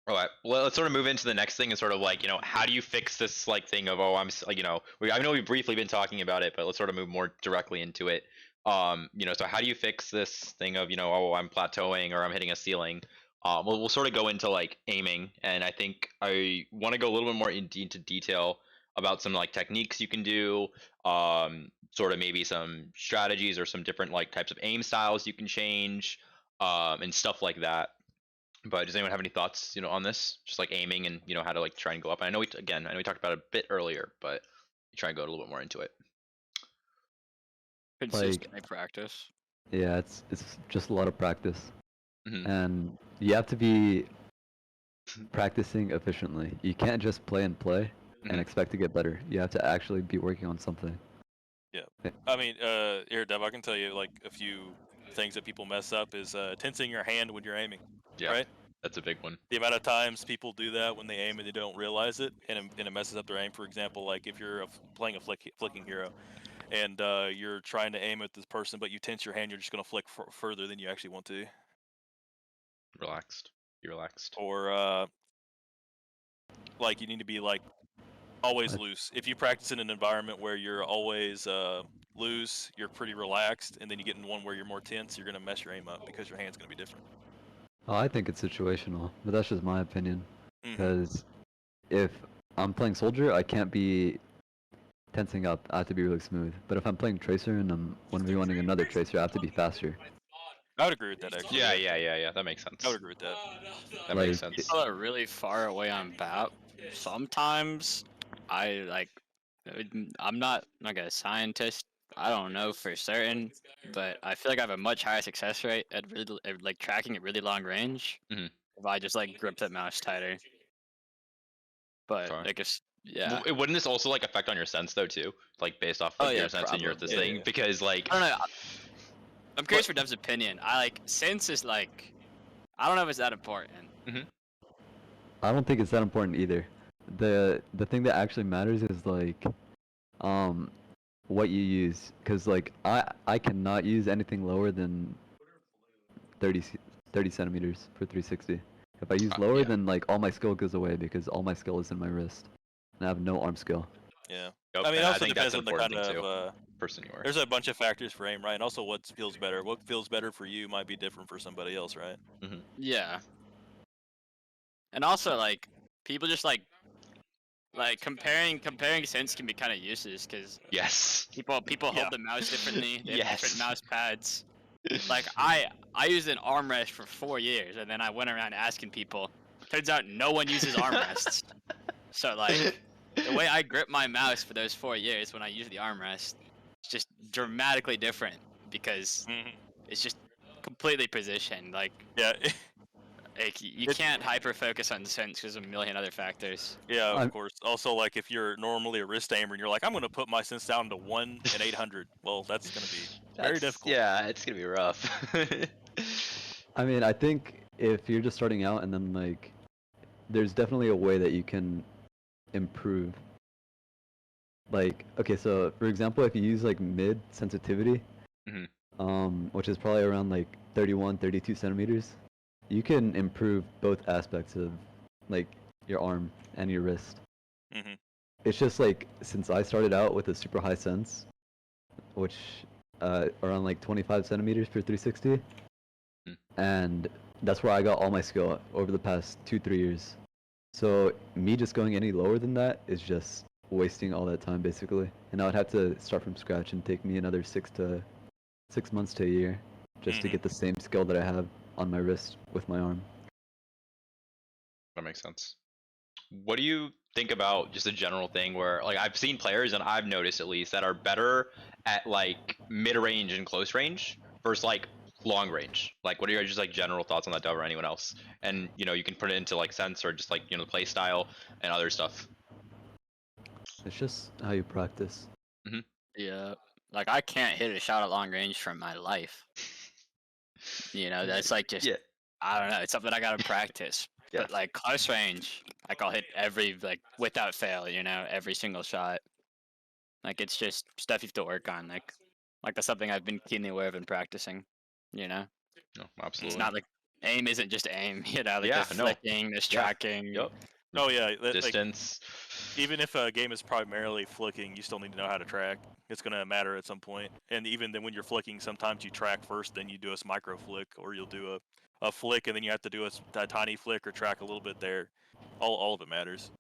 All right, well, let's sort of move into the next thing and sort of like, how do you fix this like thing of, oh, I know we've briefly been talking about it, but let's sort of move more directly into it. So how do you fix this thing of, oh, I'm plateauing or I'm hitting a ceiling? We'll sort of go into like aiming, and I think I want to go a little bit more into detail about some like techniques you can do, sort of maybe some strategies or some different like types of aim styles you can change, and stuff like that. But does anyone have any thoughts, on this? Just like aiming and how to like try and go up. And I know we talked about it a bit earlier, but try and go a little bit more into it. Consistently practice. Yeah, it's just a lot of practice, Mhm. and you have to be practicing efficiently. You can't just play and play Mhm. and expect to get better. You have to actually be working on something. Yeah. I mean, here, Dev, I can tell you like a few things that people mess up is tensing your hand when you're aiming. Yeah, Right? that's a big one. The amount of times people do that when they aim and they don't realize it, and it messes up their aim. For example, like if you're playing a flicking hero, and you're trying to aim at this person, but you tense your hand, you're just gonna flick further than you actually want to. Relaxed. Be relaxed. Or like you need to be like always loose. If you practice in an environment where you're always loose, you're pretty relaxed, and then you get in one where you're more tense, you're gonna mess your aim up because your hand's gonna be different. Oh, I think it's situational, but that's just my opinion. Because if I'm playing soldier, I can't be tensing up. I have to be really smooth. But if I'm playing tracer and I'm 1v1ing another tracer, I have to be faster. I would agree with that, actually. Yeah. That makes sense. I would agree with that. That makes sense. People are really far away on BAP. Sometimes I'm not like a scientist. I don't know for certain, but I feel like I have a much higher success rate at like tracking at really long range Mhm. if I just like grip the mouse tighter. But Sorry. I guess yeah. Wouldn't this also like affect on your sense though too? Like based off of your sense and your this thing? Because like I don't know. I'm curious for Dev's opinion. Sense is like I don't know if it's that important. I don't think it's that important either. The thing that actually matters is like what you use, because like I cannot use anything lower than 30 centimeters for 360. If I use lower, then like all my skill goes away because all my skill is in my wrist, and I have no arm skill. Yeah. Yep, I mean, it and also think depends that's on the kind important of person you are. There's a bunch of factors for aim, right? And also what feels better. What feels better for you might be different for somebody else, right? Yeah. And also like people just like comparing sense can be kind of useless because Yes. people hold the mouse differently. They have different Yes. mouse pads. Like I used an armrest for 4 years, and then I went around asking people. Turns out no one uses armrests. So like the way I grip my mouse for those 4 years when I use the armrest, it's just dramatically different because it's just completely positioned. Like Yeah. like you can't hyper focus on sense because of a million other factors. Yeah, of course. Also, like if you're normally a wrist aimer and you're like, I'm gonna put my sense down to 1 in 800. Well, that's gonna be very difficult. Yeah, it's gonna be rough. I mean, I think if you're just starting out and then like, there's definitely a way that you can improve. Like, okay, so for example, if you use like mid sensitivity, which is probably around like 31, 32 centimeters, you can improve both aspects of like your arm and your wrist. It's just like since I started out with a super high sense, which around like 25 centimeters for 360, and that's where I got all my skill over the past 2-3 years. So me just going any lower than that is just wasting all that time basically, and I would have to start from scratch and take me another 6 months to a year just to get the same skill that I have on my wrist with my arm. That makes sense. What do you think about just a general thing where like I've seen players and I've noticed at least that are better at like mid-range and close range versus like long range? Like what are your just like general thoughts on that, Dove, or anyone else? And you can put it into like sense or just like the play style and other stuff. It's just how you practice. Yeah, like I can't hit a shot at long range for my life. That's like just I don't know. It's something I gotta practice. But like close range, like I'll hit every like without fail. Every single shot. Like it's just stuff you have to work on. Like that's something I've been keenly aware of in practicing. No, absolutely. It's not like aim isn't just aim. You know, like Yeah, there's no. flicking, there's Yeah. tracking. Yep. Oh yeah, like, Distance. even if a game is primarily flicking, you still need to know how to track. It's gonna matter at some point. And even then, when you're flicking, sometimes you track first, then you do a micro flick, or you'll do a flick, and then you have to do a tiny flick or track a little bit there. All of it matters.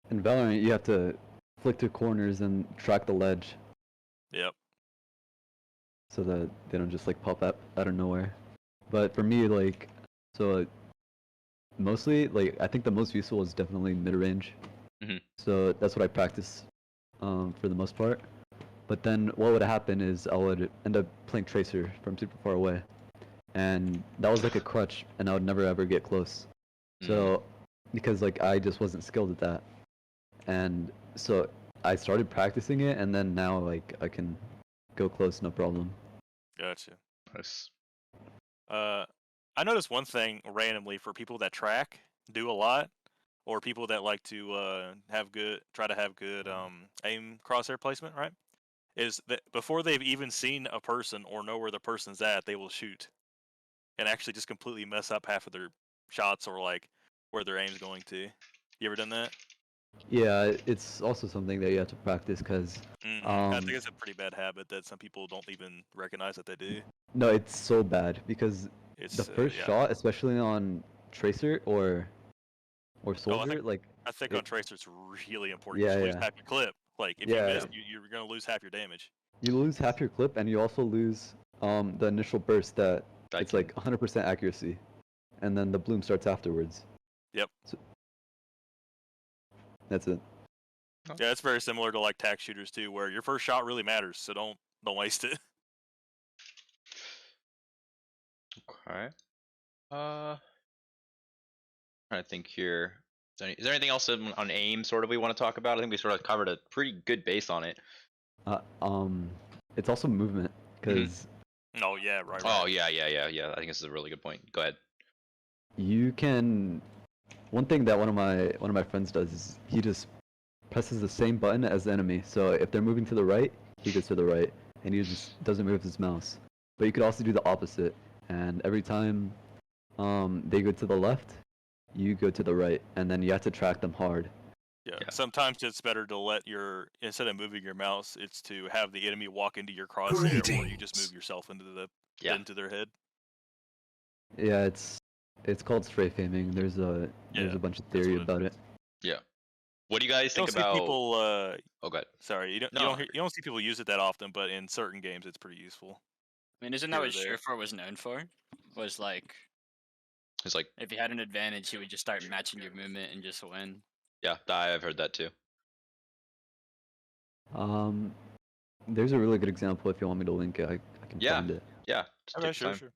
In Valorant, you have to flick to corners and track the ledge Yep. so that they don't just like pop up out of nowhere. But for me, like, so mostly, like, I think the most useful is definitely mid-range. Mhm. So that's what I practice for the most part. But then what would happen is I would end up playing Tracer from super far away. And that was like a crutch, and I would never ever get close. So, because like I just wasn't skilled at that. And so I started practicing it, and then now like I can go close no problem. Gotcha. Nice. I noticed one thing randomly for people that track, do a lot, or people that like to try to have good aim crosshair placement, right? Is that before they've even seen a person or know where the person's at, they will shoot and actually just completely mess up half of their shots or like where their aim's going to. You ever done that? Yeah, it's also something that you have to practice because I think it's a pretty bad habit that some people don't even recognize that they do. no, it's so bad because It's the first yeah. shot, especially on Tracer or Soldier, like I think it- on Tracer it's really important. Yeah, You lose yeah. half your clip. Like if Yeah. you miss, you're gonna lose half your damage. you lose half your clip, and you also lose the initial burst that That it's can- like 100% accuracy, and then the bloom starts afterwards. Yep. So, that's it. Yeah, it's very similar to like tac shooters too, where your first shot really matters, so don't waste it. Okay. Trying to think here. Is there anything else on aim sort of we want to talk about? I think we sort of covered a pretty good base on it. It's also movement because Oh yeah, right. Oh yeah. I think this is a really good point. Go ahead. you can. One thing that one of my friends does is he just presses the same button as the enemy. So if they're moving to the right, he goes to the right, and he just doesn't move his mouse. But you could also do the opposite, and every time they go to the left, you go to the right, and then you have to track them hard. Yeah. Yeah. Sometimes it's better to let instead of moving your mouse, it's to have the enemy walk into your crosshair, or you just move yourself into their head. Yeah, it's called strafe aiming. There's a bunch of theory about it. Yeah. What do you guys You think don't see about? people. Oh, good. Sorry, you don't see people use it that often, but in certain games, it's pretty useful. I mean, isn't that Here or what there. Surefour was known for? Was like, It's like, if you had an advantage, he would just start matching your movement and just win. yeah, I've heard that too. There's a really good example. If you want me to link it, I can Yeah. find it. Yeah. Just Okay, take your sure. time.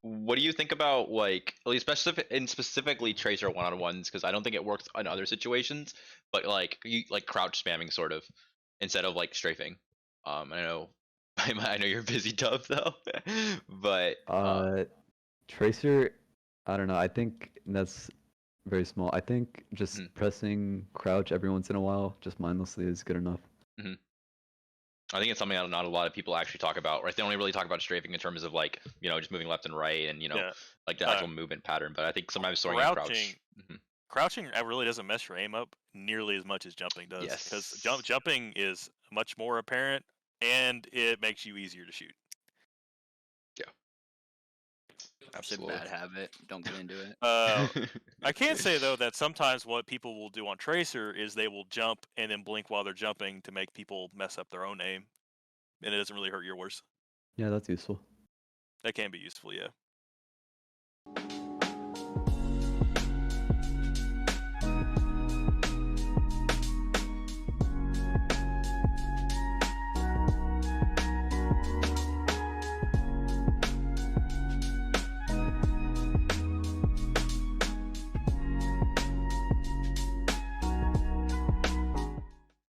What do you think about like at least specifically Tracer one-on-ones? Because I don't think it works in other situations, but like you like crouch spamming sort of instead of like strafing. I know I know you're busy, Dub, though, but Tracer, I don't know. I think that's very small. I think just Mhm. pressing crouch every once in a while, just mindlessly, is good enough. I think it's something that not a lot of people actually talk about, right? They only really talk about strafing in terms of like, just moving left and right and, Yeah. like the actual movement pattern. But I think sometimes throwing in crouch. Crouching really doesn't mess your aim up nearly as much as jumping does. Because Yes. jumping is much more apparent, and it makes you easier to shoot. It's a bad habit. Don't get into it. I can say though that sometimes what people will do on Tracer is they will jump and then blink while they're jumping to make people mess up their own aim, and it doesn't really hurt yours. Yeah, that's useful. That can be useful, yeah.